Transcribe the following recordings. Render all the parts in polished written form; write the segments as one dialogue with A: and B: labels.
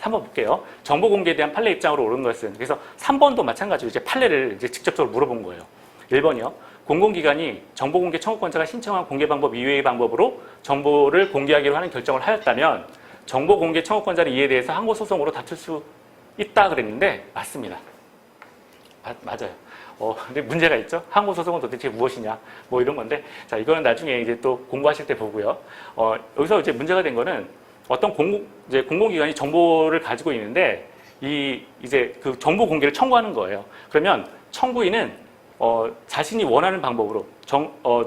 A: 3번 볼게요. 정보 공개에 대한 판례 입장으로 옳은 것은, 그래서 3번도 마찬가지로 이제 판례를 이제 직접적으로 물어본 거예요. 1번이요. 공공기관이 정보공개 청구권자가 신청한 공개 방법 이외의 방법으로 정보를 공개하기로 하는 결정을 하였다면 정보공개 청구권자는 이에 대해서 항고소송으로 다툴 수 있다 그랬는데 맞습니다. 맞아요. 근데 문제가 있죠. 항고소송은 도대체 무엇이냐, 뭐 이런 건데, 자, 이거는 나중에 이제 또 공부하실 때 보고요. 여기서 이제 문제가 된 거는 어떤 공공기관이 정보를 가지고 있는데, 이제 그 정보 공개를 청구하는 거예요. 그러면 청구인은, 자신이 원하는 방법으로,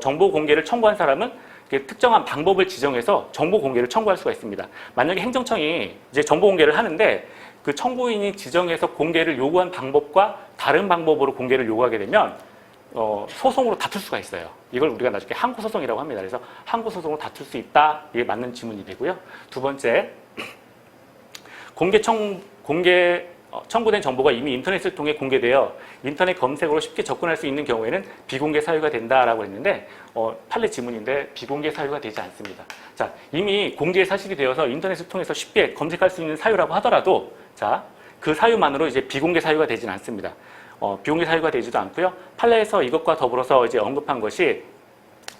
A: 정보 공개를 청구한 사람은 특정한 방법을 지정해서 정보 공개를 청구할 수가 있습니다. 만약에 행정청이 이제 정보 공개를 하는데, 그 청구인이 지정해서 공개를 요구한 방법과 다른 방법으로 공개를 요구하게 되면 소송으로 다툴 수가 있어요. 이걸 우리가 나중에 항고소송이라고 합니다. 그래서 항고소송으로 다툴 수 있다. 이게 맞는 지문이 되고요. 두 번째, 청구된 정보가 이미 인터넷을 통해 공개되어 인터넷 검색으로 쉽게 접근할 수 있는 경우에는 비공개 사유가 된다라고 했는데 판례 지문인데 비공개 사유가 되지 않습니다. 자, 이미 공개 사실이 되어서 인터넷을 통해서 쉽게 검색할 수 있는 사유라고 하더라도 자, 그 사유만으로 이제 비공개 사유가 되지는 않습니다. 비공개 사유가 되지도 않고요. 판례에서 이것과 더불어서 이제 언급한 것이,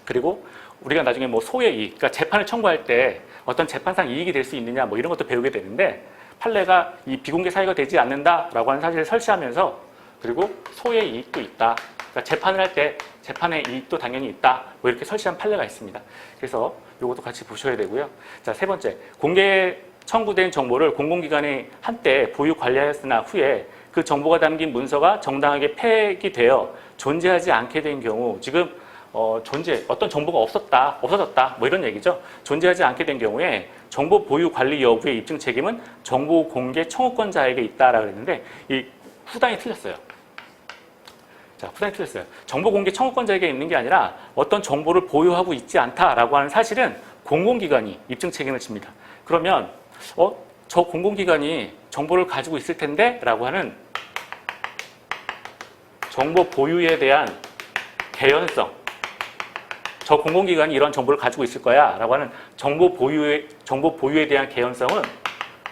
A: 그리고 우리가 나중에 뭐 소의 이익, 그러니까 재판을 청구할 때 어떤 재판상 이익이 될 수 있느냐 뭐 이런 것도 배우게 되는데, 판례가 이 비공개 사유가 되지 않는다라고 하는 사실을 설치하면서, 그리고 소의 이익도 있다. 그러니까 재판을 할 때 재판의 이익도 당연히 있다. 뭐 이렇게 설치한 판례가 있습니다. 그래서 이것도 같이 보셔야 되고요. 자, 세 번째, 공개 청구된 정보를 공공기관이 한때 보유 관리하였으나 후에 그 정보가 담긴 문서가 정당하게 폐기되어 존재하지 않게 된 경우, 지금 어떤 정보가 없어졌다, 뭐 이런 얘기죠. 존재하지 않게 된 경우에 정보 보유 관리 여부의 입증 책임은 정보 공개 청구권자에게 있다라고 했는데, 이 후단이 틀렸어요. 자, 후단이 틀렸어요. 정보 공개 청구권자에게 있는 게 아니라 어떤 정보를 보유하고 있지 않다라고 하는 사실은 공공기관이 입증 책임을 집니다. 그러면 저 공공기관이 정보를 가지고 있을 텐데 라고 하는 정보 보유에 대한 개연성, 저 공공기관이 이런 정보를 가지고 있을 거야 라고 하는 정보 보유에 대한 개연성은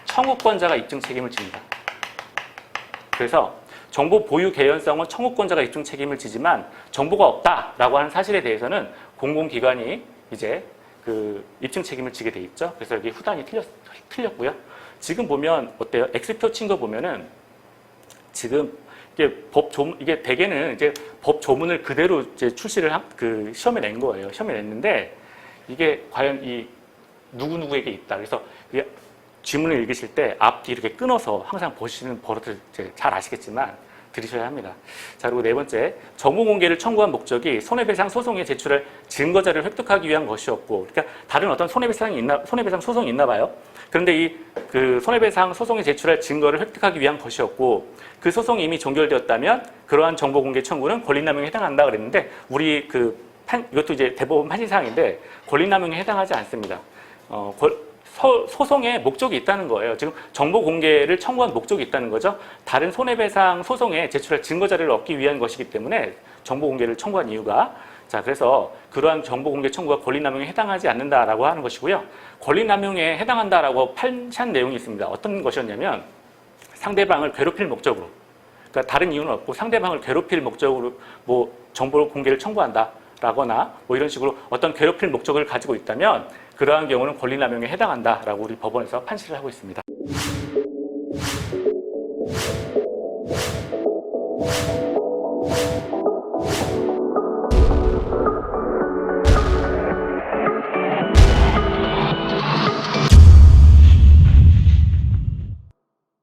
A: 청구권자가 입증 책임을 집니다. 그래서 정보 보유 개연성은 청구권자가 입증 책임을 지지만 정보가 없다라고 하는 사실에 대해서는 공공기관이 이제 그 입증 책임을 지게 돼 있죠. 그래서 여기 후단이 틀렸고요. 지금 보면 어때요? X표 친 거 보면은 지금 이게 대개는 이제 법 조문을 그대로 이제 출시를 시험에 낸 거예요. 시험에 냈는데 이게 과연 이 누구누구에게 있다. 그래서 지문을 읽으실 때 앞뒤 이렇게 끊어서 항상 보시는 버릇을 이제 잘 아시겠지만 들으셔야 합니다. 자, 그리고 네 번째, 정보 공개를 청구한 목적이 손해배상 소송에 제출할 증거자를 획득하기 위한 것이었고, 그러니까 다른 어떤 손해배상 소송이 있나 봐요. 그런데 그 손해배상 소송에 제출할 증거를 획득하기 위한 것이었고, 그 소송이 이미 종결되었다면 그러한 정보 공개 청구는 권리남용에 해당한다 그랬는데, 우리 이것도 이제 대법원 판시사항인데 권리남용에 해당하지 않습니다. 소송에 목적이 있다는 거예요. 지금 정보 공개를 청구한 목적이 있다는 거죠. 다른 손해배상 소송에 제출할 증거자료를 얻기 위한 것이기 때문에 정보 공개를 청구한 이유가, 자, 그래서 그러한 정보 공개 청구가 권리남용에 해당하지 않는다라고 하는 것이고요. 권리남용에 해당한다라고 판시한 내용이 있습니다. 어떤 것이었냐면 상대방을 괴롭힐 목적으로, 그러니까 다른 이유는 없고 상대방을 괴롭힐 목적으로 뭐 정보 공개를 청구한다라거나 뭐 이런 식으로 어떤 괴롭힐 목적을 가지고 있다면 그러한 경우는 권리남용에 해당한다라고 우리 법원에서 판시를 하고 있습니다.